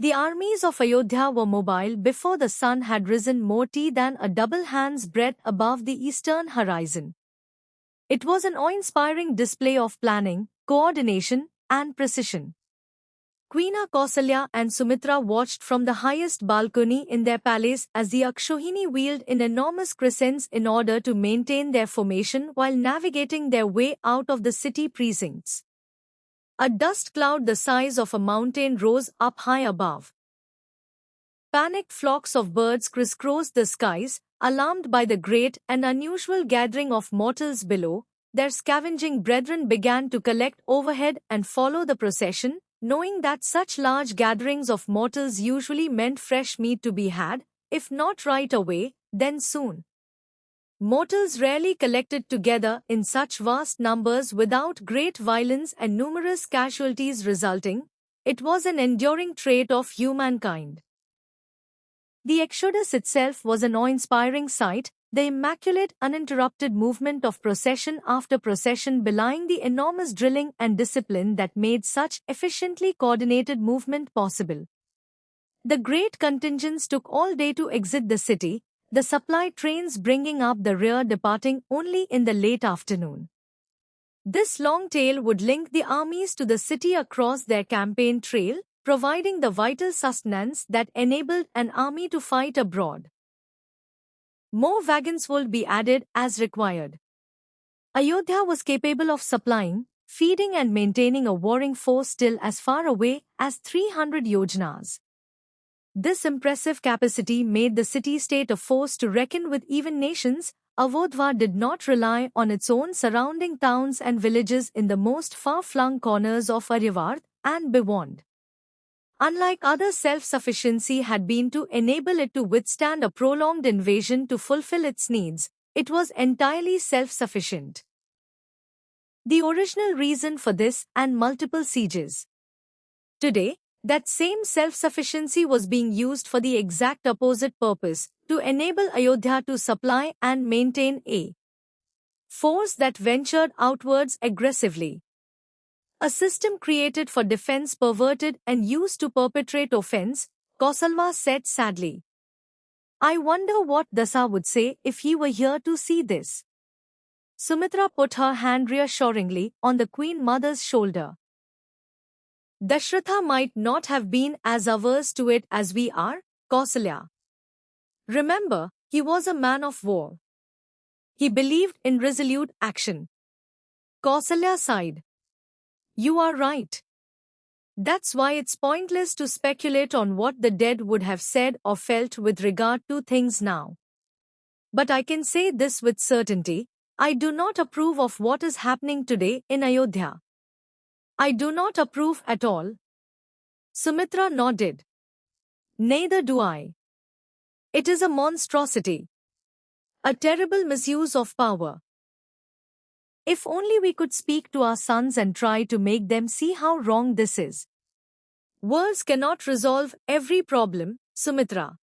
The armies of Ayodhya were mobile before the sun had risen more than a double hand's breadth above the eastern horizon. It was an awe-inspiring display of planning, coordination, and precision. Queen Kausalya and Sumitra watched from the highest balcony in their palace as the Akshohini wheeled in enormous crescents in order to maintain their formation while navigating their way out of the city precincts. A dust cloud the size of a mountain rose up high above. Panicked flocks of birds crisscrossed the skies, alarmed by the great and unusual gathering of mortals below. Their scavenging brethren began to collect overhead and follow the procession, knowing that such large gatherings of mortals usually meant fresh meat to be had, if not right away, then soon. Mortals rarely collected together in such vast numbers without great violence and numerous casualties resulting. It was an enduring trait of humankind. The Exodus itself was an awe-inspiring sight, the immaculate uninterrupted movement of procession after procession belying the enormous drilling and discipline that made such efficiently coordinated movement possible. The great contingents took all day to exit the city, the supply trains bringing up the rear departing only in the late afternoon. This long tail would link the armies to the city across their campaign trail, providing the vital sustenance that enabled an army to fight abroad. More wagons would be added as required. Ayodhya was capable of supplying, feeding and maintaining a warring force still as far away as 300 yojanas. This impressive capacity made the city-state a force to reckon with. Even nations. Avodhva did not rely on its own surrounding towns and villages in the most far-flung corners of Aryavarth and beyond. Unlike other, self-sufficiency had been to enable it to withstand a prolonged invasion to fulfill its needs. It was entirely self-sufficient. The original reason for this and multiple sieges. Today, that same self-sufficiency was being used for the exact opposite purpose, to enable Ayodhya to supply and maintain a force that ventured outwards aggressively. A system created for defense perverted and used to perpetrate offense, Kausalya said sadly. I wonder what Dasa would say if he were here to see this. Sumitra put her hand reassuringly on the Queen Mother's shoulder. Dashratha might not have been as averse to it as we are, Kausalya. Remember, he was a man of war. He believed in resolute action. Kausalya sighed. You are right. That's why it's pointless to speculate on what the dead would have said or felt with regard to things now. But I can say this with certainty, I do not approve of what is happening today in Ayodhya. I do not approve at all. Sumitra nodded. Neither do I. It is a monstrosity. A terrible misuse of power. If only we could speak to our sons and try to make them see how wrong this is. Words cannot resolve every problem, Sumitra.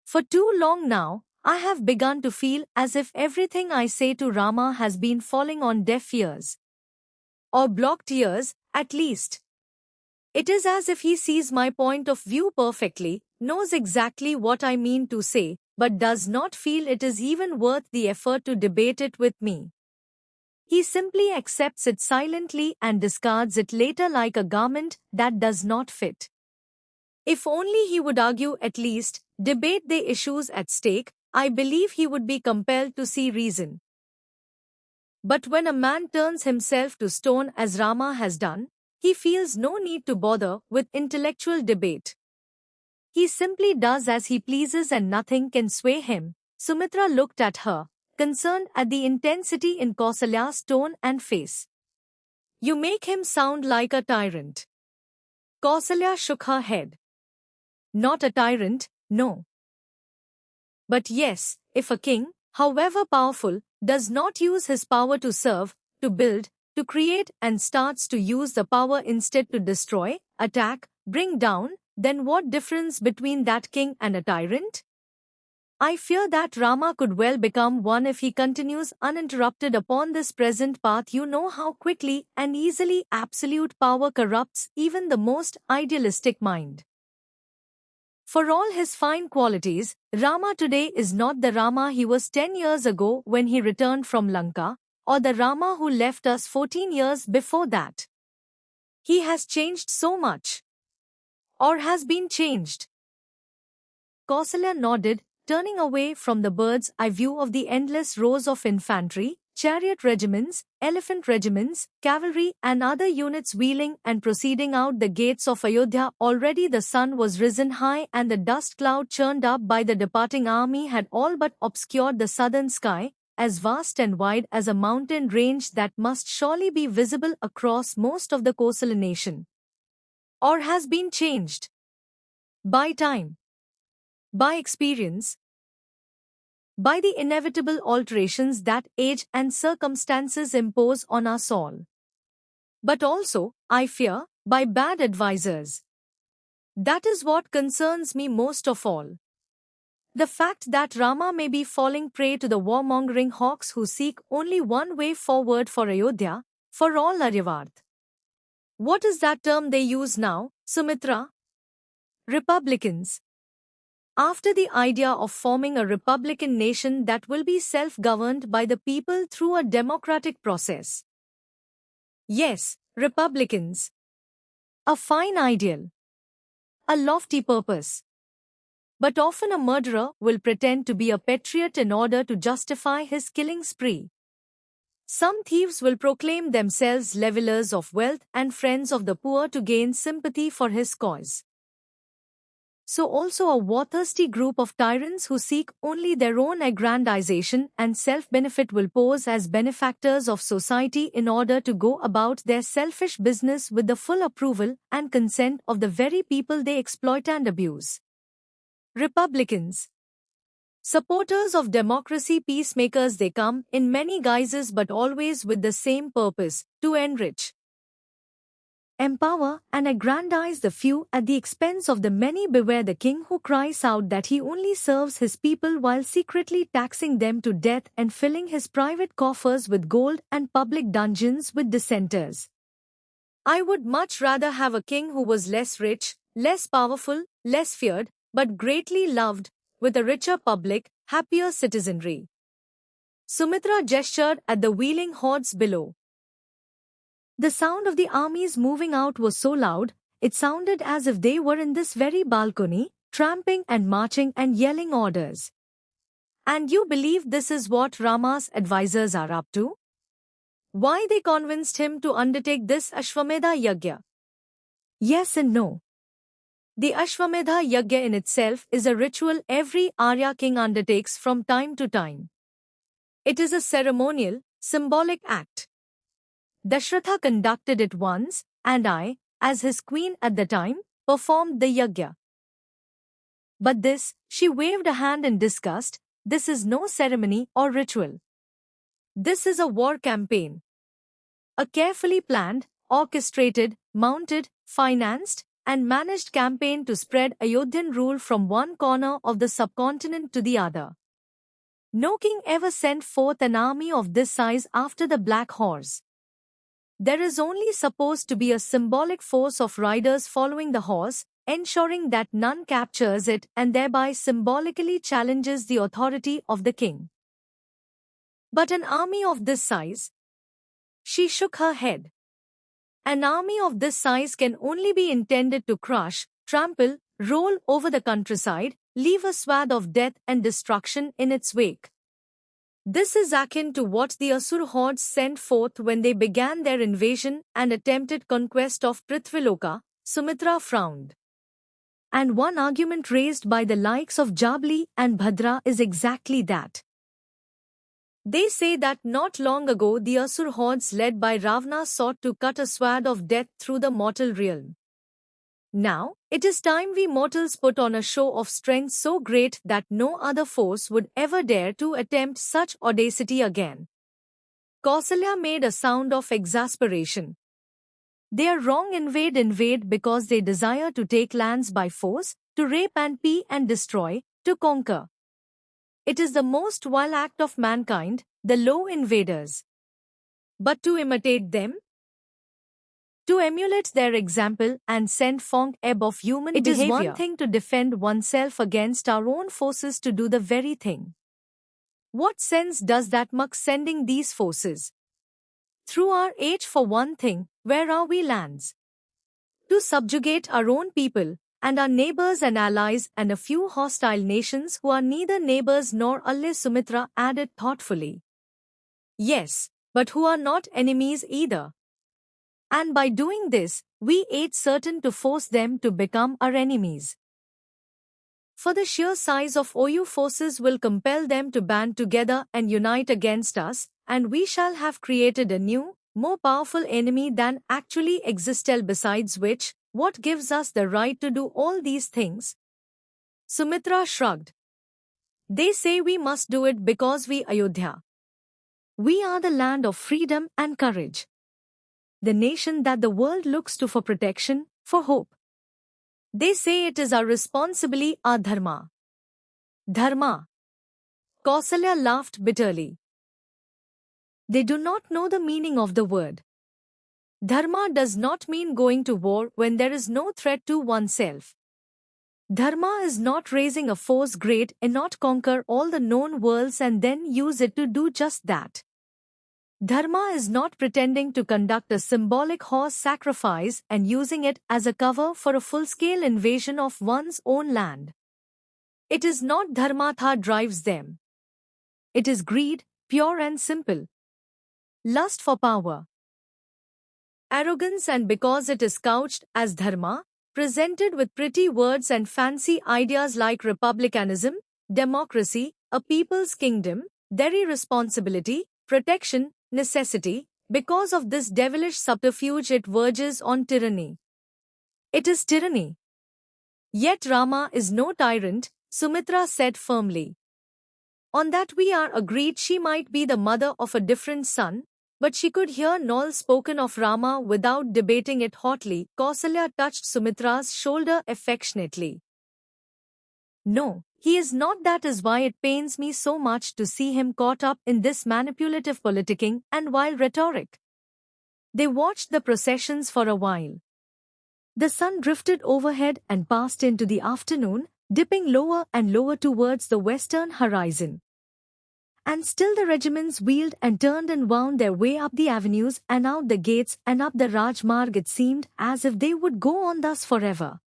For too long now, I have begun to feel as if everything I say to Rama has been falling on deaf ears. Or blocked ears, at least. It is as if he sees my point of view perfectly, knows exactly what I mean to say, but does not feel it is even worth the effort to debate it with me. He simply accepts it silently and discards it later like a garment that does not fit. If only he would argue, at least, debate the issues at stake, I believe he would be compelled to see reason. But when a man turns himself to stone as Rama has done, he feels no need to bother with intellectual debate. He simply does as he pleases and nothing can sway him. Sumitra looked at her, concerned at the intensity in Kausalya's tone and face. You make him sound like a tyrant. Kausalya shook her head. Not a tyrant, no. But yes, if a king, however powerful, does not use his power to serve, to build, to create and starts to use the power instead to destroy, attack, bring down, then what difference between that king and a tyrant? I fear that Rama could well become one if he continues uninterrupted upon this present path. You know how quickly and easily absolute power corrupts even the most idealistic mind. For all his fine qualities, Rama today is not the Rama he was 10 years ago when he returned from Lanka, or the Rama who left us 14 years before that. He has changed so much. Or has been changed. Kausalya nodded, turning away from the bird's eye view of the endless rows of infantry, chariot regiments, elephant regiments, cavalry and other units wheeling and proceeding out the gates of Ayodhya. Already the sun was risen high and the dust cloud churned up by the departing army had all but obscured the southern sky, as vast and wide as a mountain range that must surely be visible across most of the Kosala nation. Or has been changed. By time. By experience. By the inevitable alterations that age and circumstances impose on us all. But also, I fear, by bad advisers. That is what concerns me most of all. The fact that Rama may be falling prey to the warmongering hawks who seek only one way forward for Ayodhya, for all Aryavarth. What is that term they use now, Sumitra? Republicans. After the idea of forming a republican nation that will be self-governed by the people through a democratic process. Yes, republicans. A fine ideal. A lofty purpose. But often a murderer will pretend to be a patriot in order to justify his killing spree. Some thieves will proclaim themselves levelers of wealth and friends of the poor to gain sympathy for his cause. So also a war-thirsty group of tyrants who seek only their own aggrandization and self-benefit will pose as benefactors of society in order to go about their selfish business with the full approval and consent of the very people they exploit and abuse. Republicans. Supporters of democracy, peacemakers, they come in many guises but always with the same purpose, to enrich, empower and aggrandize the few at the expense of the many. Beware the king who cries out that he only serves his people while secretly taxing them to death and filling his private coffers with gold and public dungeons with dissenters. I would much rather have a king who was less rich, less powerful, less feared, but greatly loved, with a richer public, happier citizenry. Sumitra gestured at the wheeling hordes below. The sound of the armies moving out was so loud, it sounded as if they were in this very balcony, tramping and marching and yelling orders. And you believe this is what Rama's advisers are up to? Why they convinced him to undertake this Ashwamedha Yagya? Yes and no. The Ashwamedha Yagya in itself is a ritual every Arya king undertakes from time to time. It is a ceremonial, symbolic act. Dashratha conducted it once, and I, as his queen at the time, performed the yagya. But this, she waved a hand in disgust, this is no ceremony or ritual. This is a war campaign. A carefully planned, orchestrated, mounted, financed, and managed campaign to spread Ayodhyan rule from one corner of the subcontinent to the other. No king ever sent forth an army of this size after the Black Horse. There is only supposed to be a symbolic force of riders following the horse, ensuring that none captures it and thereby symbolically challenges the authority of the king. But an army of this size? She shook her head. An army of this size can only be intended to crush, trample, roll over the countryside, leave a swath of death and destruction in its wake. This is akin to what the Asur hordes sent forth when they began their invasion and attempted conquest of Prithviloka. Sumitra frowned. And one argument raised by the likes of Jabali and Bhadra is exactly that. They say that not long ago the Asur hordes led by Ravana sought to cut a swath of death through the mortal realm. Now, it is time we mortals put on a show of strength so great that no other force would ever dare to attempt such audacity again. Kausalya made a sound of exasperation. They are wrong. Invade because they desire to take lands by force, to rape and pillage and destroy, to conquer. It is the most vile act of mankind, the low invaders. But to imitate them, to emulate their example and send fong ebb of human behavior. It is one thing to defend oneself against our own forces to do the very thing. What sense does that make sending these forces? Through our age for one thing, where are we lands? To subjugate our own people, and our neighbors and allies and a few hostile nations who are neither neighbors nor allies, Sumitra added thoughtfully. Yes, but who are not enemies either. And by doing this, we aid certain to force them to become our enemies. For the sheer size of OU forces will compel them to band together and unite against us, and we shall have created a new, more powerful enemy than actually existed, besides which, what gives us the right to do all these things? Sumitra shrugged. They say we must do it because we Ayodhya. We are the land of freedom and courage. The nation that the world looks to for protection, for hope. They say it is our responsibility, our dharma. Dharma. Kausalya laughed bitterly. They do not know the meaning of the word. Dharma does not mean going to war when there is no threat to oneself. Dharma is not raising a force great and not conquer all the known worlds and then use it to do just that. Dharma is not pretending to conduct a symbolic horse sacrifice and using it as a cover for a full-scale invasion of one's own land. It is not dharmatha drives them. It is greed, pure and simple. Lust for power. Arrogance, and because it is couched as dharma, presented with pretty words and fancy ideas like republicanism, democracy, a people's kingdom, their responsibility, protection, necessity, because of this devilish subterfuge it verges on tyranny. It is tyranny. Yet Rama is no tyrant, Sumitra said firmly. On that we are agreed. She might be the mother of a different son, but she could hear Nol spoken of Rama without debating it hotly. Kausalya touched Sumitra's shoulder affectionately. No, he is not. That is why it pains me so much to see him caught up in this manipulative politicking and wild rhetoric. They watched the processions for a while. The sun drifted overhead and passed into the afternoon, dipping lower and lower towards the western horizon. And still the regiments wheeled and turned and wound their way up the avenues and out the gates and up the Rajmarg. It seemed as if they would go on thus forever.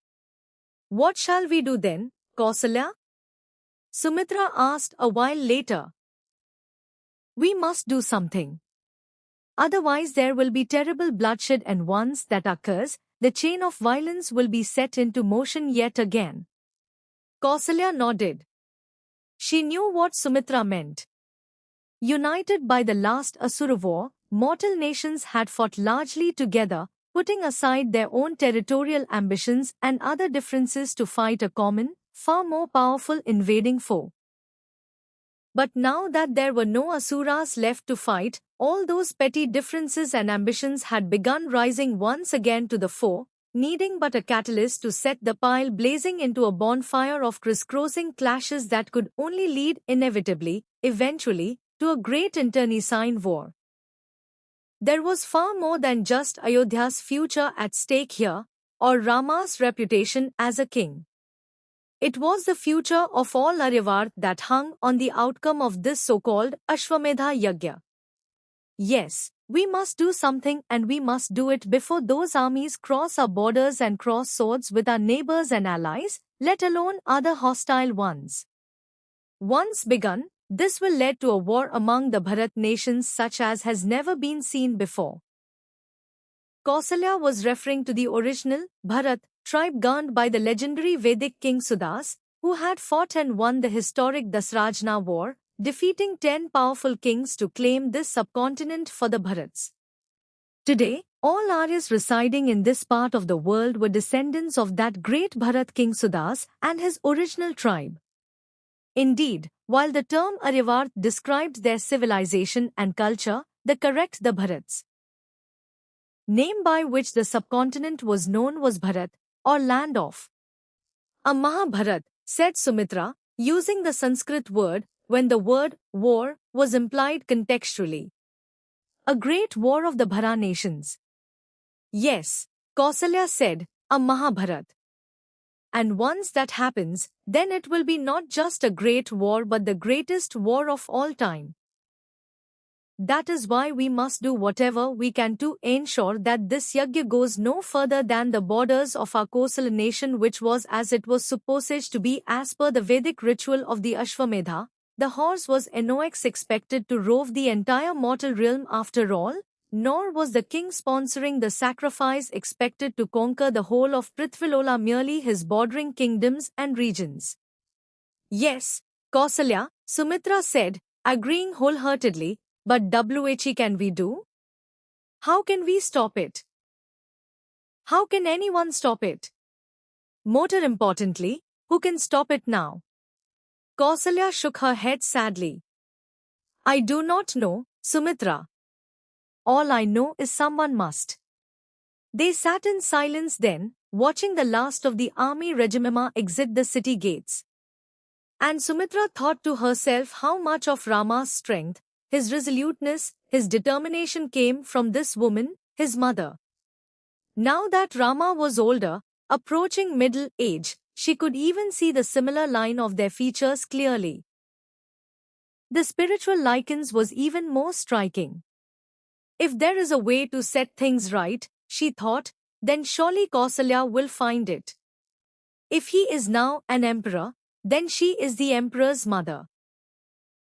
What shall we do then, Kausalya? Sumitra asked a while later. We must do something. Otherwise there will be terrible bloodshed, and once that occurs, the chain of violence will be set into motion yet again. Kausalya nodded. She knew what Sumitra meant. United by the last Asura war, mortal nations had fought largely together, putting aside their own territorial ambitions and other differences to fight a common, far more powerful invading foe. But now that there were no Asuras left to fight, all those petty differences and ambitions had begun rising once again to the fore, needing but a catalyst to set the pile blazing into a bonfire of crisscrossing clashes that could only lead inevitably, eventually, to a great internecine war. There was far more than just Ayodhya's future at stake here, or Rama's reputation as a king. It was the future of all Aryavarth that hung on the outcome of this so-called Ashwamedha Yagya. Yes, we must do something, and we must do it before those armies cross our borders and cross swords with our neighbors and allies, let alone other hostile ones. Once begun, this will lead to a war among the Bharat nations such as has never been seen before. Kausalya was referring to the original Bharat tribe governed by the legendary Vedic king Sudas, who had fought and won the historic Dasrajna war, defeating 10 powerful kings to claim this subcontinent for the Bharats. Today, all Aryas residing in this part of the world were descendants of that great Bharat king Sudas and his original tribe. Indeed, while the term Aryavarth described their civilization and culture, the correct the Bharats name by which the subcontinent was known was Bharat, or land of. A Mahabharat, said Sumitra, using the Sanskrit word, when the word war was implied contextually. A great war of the Bhara nations. Yes, Kausalya said, a Mahabharat. And once that happens, then it will be not just a great war but the greatest war of all time. That is why we must do whatever we can to ensure that this yajna goes no further than the borders of our Kosala nation, which was as it was supposed to be as per the Vedic ritual of the Ashwamedha. The horse was Enox expected to rove the entire mortal realm after all, nor was the king sponsoring the sacrifice expected to conquer the whole of Prithvilola, merely his bordering kingdoms and regions. Yes, Kausalya, Sumitra said, agreeing wholeheartedly, but what can we do? How can we stop it? How can anyone stop it? More importantly, who can stop it now? Kausalya shook her head sadly. I do not know, Sumitra. All I know is someone must. They sat in silence then, watching the last of the army regiment exit the city gates. And Sumitra thought to herself how much of Rama's strength, his resoluteness, his determination came from this woman, his mother. Now that Rama was older, approaching middle age, she could even see the similar line of their features clearly. The spiritual likeness was even more striking. If there is a way to set things right, she thought, then surely Kausalya will find it. If he is now an emperor, then she is the emperor's mother.